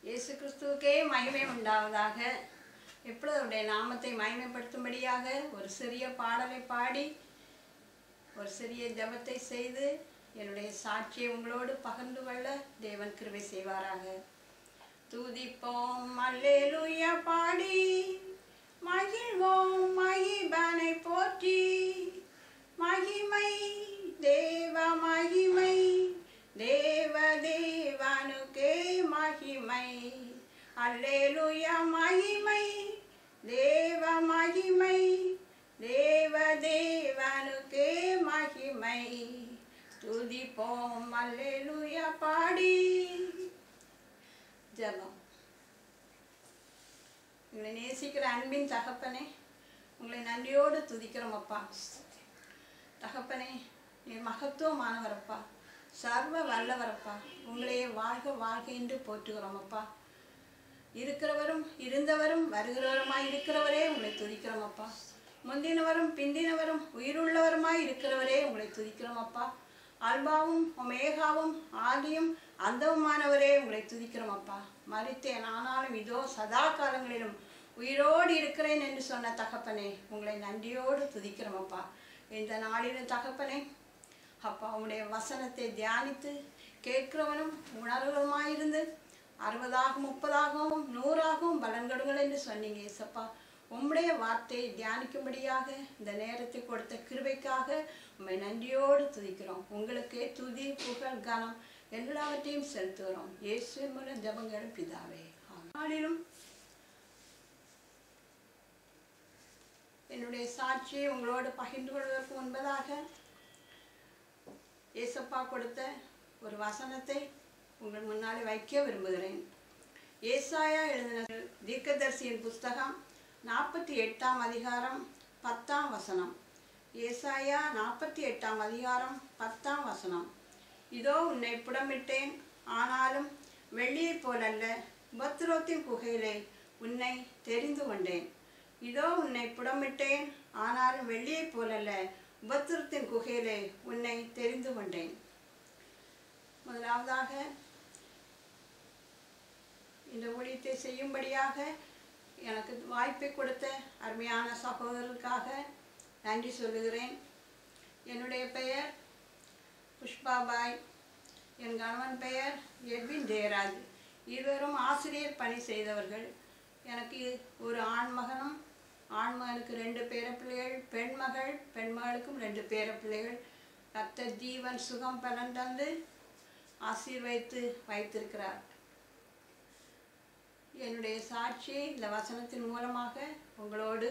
இயேசு கிறிஸ்துவுக்கே மகிமை உண்டாவதாக. எப்பொழுது அவருடைய நாமத்தை மகிமைப்படுத்தும்படியாக ஒரு சிறிய பாடலை பாடி ஒரு சிறிய ஜெபத்தை செய்து என்னுடைய சாட்சியை உங்களோடு பகிர்ந்து கொள்ள தேவன் கிருபை செய்வாராக. துதிப்போம் அல்லேலூயா பாடி மகிழ்வோம் மகிபனை போற்றி. மகிமை தேவ மகிமை தேவ தேவனுக்கே மகிமை. அல்லேலூயா மகிமை தேவ மகிமை தேவ தேவனுக்கே மகிமை. துதிப்போம் அல்லேலூயா பாடி. ஜெபம். உங்களை நேசிக்கிற அன்பின் தகப்பனே, உங்களை நன்றியோடு துதிக்கிறோம் அப்பா. தகப்பனே, நீர் மகத்துவமானவரப்பா, சர்வ வல்லவரப்பா. உங்களையே வாழ்க வாழ்க என்று போற்றுகிறோம் அப்பா. இருக்கிறவரும் இருந்தவரும் வருகிறவருமாய் இருக்கிறவரே உங்களை துதிக்கிறோம் அப்பா. முந்தினவரும் பிந்தினவரும் உயிருள்ளவருமாய் இருக்கிறவரே உங்களை துதிக்கிறோம் அப்பா. அல்பாவும் ஒமேகாவும் ஆதியும் அந்தவுமானவரே உங்களை துதிக்கிறோம் அப்பா. மரித்தேன் ஆனாலும் இதோ சதா காலங்களிலும் உயிரோடு இருக்கிறேன் என்று சொன்ன தகப்பனே, உங்களை நன்றியோடு துதிக்கிறோம் அப்பா. இந்த நாளிலும் தகப்பனே அப்பா, உங்களுடைய வசனத்தை தியானித்து கேட்கிறவனும் உணர்வுமாயிருந்து 60ஆகவும் 30ஆகவும் 100ஆகவும் பலன் கொடுங்கள் என்று சொன்னீங்க ஏசப்பா. உம்முடைய வார்த்தையை தியானிக்கும்படியாக இந்த நேரத்தை கொடுத்த கிருபைக்காக உம்மை நன்றியோடு துதிக்கிறோம். உங்களுக்கே துதி புகழ் கனம் எல்லாவற்றையும் செலுத்துகிறோம். இயேசுவின் மூலம் ஜெபங்களும் பிதாவே. நாளிலும் என்னுடைய சாட்சியை உங்களோடு பகிர்ந்து கொள்வதற்கு முன்பதாக ஏசப்பா கொடுத்த ஒரு வசனத்தை உங்கள் முன்னாலே வைக்க விரும்புகிறேன். ஏசாயா எழுதின தீர்க்கதரிசியின் புஸ்தகம் 48ஆம் அதிகாரம் 10ஆம் வசனம். ஏசாயா 48ஆம் அதிகாரம் 10ஆம் வசனம். இதோ உன்னை புடமிட்டேன், ஆனாலும் வெள்ளியைப் போலல்ல, உபத்திரவத்தின் குகையிலே உன்னை தெரிந்து கொண்டேன். இதோ உன்னை புடமிட்டேன், ஆனாலும் வெள்ளியைப் போலல்ல, உபத்திரத்தின் குகையிலே உன்னை தெரிந்து கொண்டேன். முதலாவதாக இந்த ஊழியத்தை செய்யும்படியாக எனக்கு வாய்ப்பை கொடுத்த அருமையான சகோதரர்களுக்காக நன்றி சொல்லுகிறேன். என்னுடைய பெயர் புஷ்பாபாய், என் கணவன் பெயர் எட்வின் ஜெயராஜ். இருவரும் ஆசிரியர் பணி செய்தவர்கள். எனக்கு ஒரு ஆண்மகனும், ஆண்மகனுக்கு 2 பேரப்பிள்ளைகள், பெண்மகளுக்கும் 2 பேரப்பிள்ளைகள். கர்த்தர் ஜீவன் சுகம் பலன் தந்து ஆசீர்வதித்து வைத்திருக்கிறார். என்னுடைய சாட்சியை இந்த வசனத்தின் மூலமாக உங்களோடு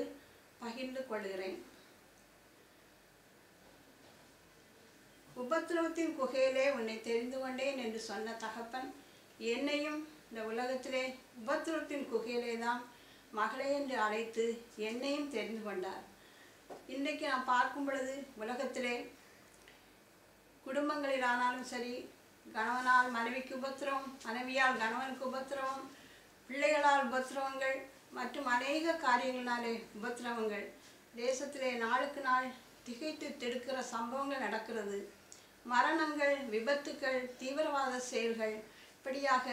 பகிர்ந்து கொள்கிறேன். உபத்திரவத்தின் குகையிலே உன்னை தெரிந்து கொண்டேன் என்று சொன்ன தகப்பன் என்னையும் இந்த உலகத்திலே உபத்திரவத்தின் குகையிலே தான் மகளே என்று அழைத்து என்னையும் தெரிந்து கொண்டார். இன்றைக்கு நான் பார்க்கும் பொழுது உலகத்திலே குடும்பங்களிலானாலும் சரி, கணவனால் மனைவிக்கு உபத்திரவம், மனைவியால் கணவனுக்கு உபத்திரவம், பிள்ளைகளால் உபத்திரவங்கள் மற்றும் அநேக காரியங்களினாலே உபத்திரவங்கள். தேசத்திலே நாளுக்கு நாள் திகைத்து திடுக்கிற சம்பவங்கள் நடக்கிறது. மரணங்கள், விபத்துக்கள், தீவிரவாத செயல்கள், இப்படியாக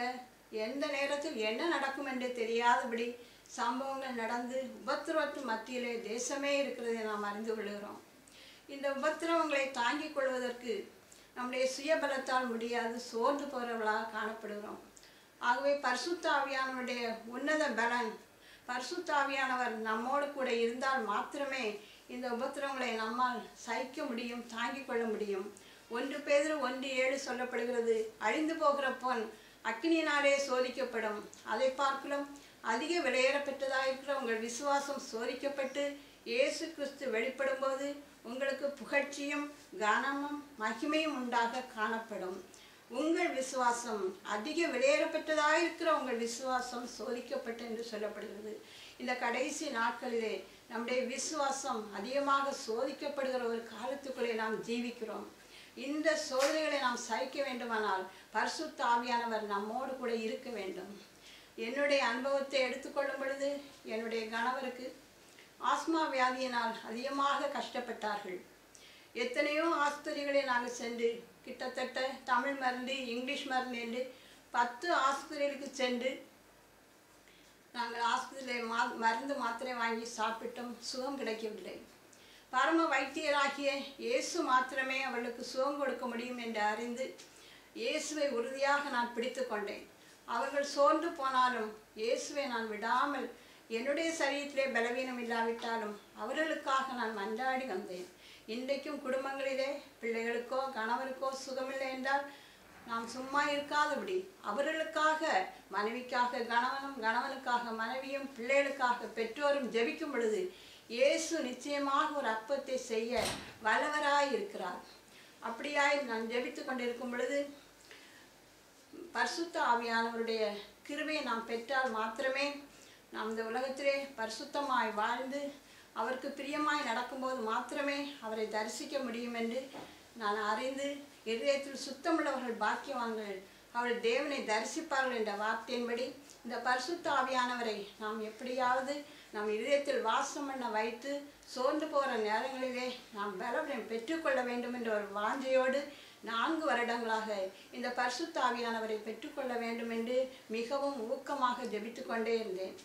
எந்த நேரத்தில் என்ன நடக்கும் என்று தெரியாதபடி சம்பவங்கள் நடந்து உபத்திரவத்து மத்தியிலே தேசமே இருக்கிறதை நாம் அறிந்து கொள்கிறோம். இந்த உபத்திரவங்களை தாங்கிக் கொள்வதற்கு நம்முடைய சுயபலத்தால் முடியாது, சோர்ந்து போகிறவர்களாக காணப்படுகிறோம். ஆகவே பரிசுத்த ஆவியானவருடைய உன்னத பலன், பரிசுத்த ஆவியானவர் நம்மோடு கூட இருந்தால் மாத்திரமே இந்த உபத்திரவங்களை நம்மால் சகிக்க முடியும், தாங்கிக் கொள்ள முடியும். 1 பேதுரு 1:7 சொல்லப்படுகிறது, அழிந்து போகிற பொன் அக்கினியினாலே சோதிக்கப்படும், அதை பார்க்கலாம் அதிக விலையேறப்பெற்றதாயிருக்கிற உங்கள் விசுவாசம் சோதிக்கப்பட்டு இயேசு கிறிஸ்து வெளிப்படும் போது உங்களுக்கு புகழ்ச்சியும் கனமும் மகிமையும் உண்டாக காணப்படும். உங்கள் விசுவாசம் அதிக விலையேறப்பெற்றதாயிருக்கிற உங்கள் விசுவாசம் சோதிக்கப்பட்டு என்று சொல்லப்படுகிறது. இந்த கடைசி நாட்களிலே நம்முடைய விசுவாசம் அதிகமாக சோதிக்கப்படுகிற ஒரு காலத்துக்குள்ளே நாம் ஜீவிக்கிறோம். இந்த சோதனைகளை நாம் சகிக்க வேண்டுமானால் பரிசுத்த ஆவியானவர் நம்மோடு கூட இருக்க வேண்டும். என்னுடைய அனுபவத்தை எடுத்துக்கொள்ளும் பொழுது என்னுடைய கணவருக்கு ஆஸ்மா வியாதியினால் அதிகமாக கஷ்டப்பட்டார்கள். எத்தனையோ ஆஸ்பத்திரிகளை நாங்கள் சென்று கிட்டத்தட்ட தமிழ் மருந்து, இங்கிலீஷ் மருந்து என்று 10 ஆஸ்பத்திரிகளுக்கு சென்று நாங்கள் ஆஸ்பத்திரியில் மருந்து மாத்திரை வாங்கி சாப்பிட்டும் சுகம் கிடைக்கவில்லை. பரம வைத்தியராகிய இயேசு மாத்திரமே அவளுக்கு சுகம் கொடுக்க முடியும் என்று அறிந்து இயேசுவை உறுதியாக நான் பிடித்து கொண்டேன். அவர்கள் சோர்ந்து போனாலும் இயேசுவை நான் விடாமல், என்னுடைய சரீரத்திலே பலவீனம் இல்லாவிட்டாலும் அவர்களுக்காக நான் மன்றாடி வந்தேன். இன்றைக்கும் குடும்பங்களிலே பிள்ளைகளுக்கோ கணவருக்கோ சுகமில்லை என்றால் நாம் சும்மா இருக்காதபடி அவர்களுக்காக, மனைவிக்காக கணவனும், கணவனுக்காக மனைவியும், பிள்ளைகளுக்காக பெற்றோரும் ஜெபிக்கும் பொழுது இயேசு நிச்சயமாக ஒரு அற்புதத்தை செய்ய வல்லவராய் இருக்கிறார். அப்படியாய் நான் ஜெபித்து கொண்டிருக்கும் பொழுது பரிசுத்த ஆவியானவருடைய கிருபையை நாம் பெற்றால் மாத்திரமே நாம் இந்த உலகத்திலே பரிசுத்தமாய் வாழ்ந்து அவருக்கு பிரியமாய் நடக்கும்போது மாத்திரமே அவரை தரிசிக்க முடியும் என்று நான் அறிந்து, இதயத்தில் சுத்தமுள்ளவர்கள் பாக்கியவான்கள், அவர்கள் தேவனை தரிசிப்பார்கள் என்ற வார்த்தையின்படி இந்த பரிசுத்த ஆவியானவரை நாம் எப்படியாவது நம் இதயத்தில் வாசம் பண்ண வைத்து சோர்ந்து போகிற நேரங்களிலே நாம் பலவீனம் பெற்றுக்கொள்ள வேண்டும் என்ற ஒரு வாஞ்சையோடு 4 வருடங்களாக இந்த பரிசுத்த ஆவியானவரை பெற்றுக்கொள்ள வேண்டும் என்று மிகவும் ஊக்கமாக ஜெபித்து கொண்டே இருந்தேன்.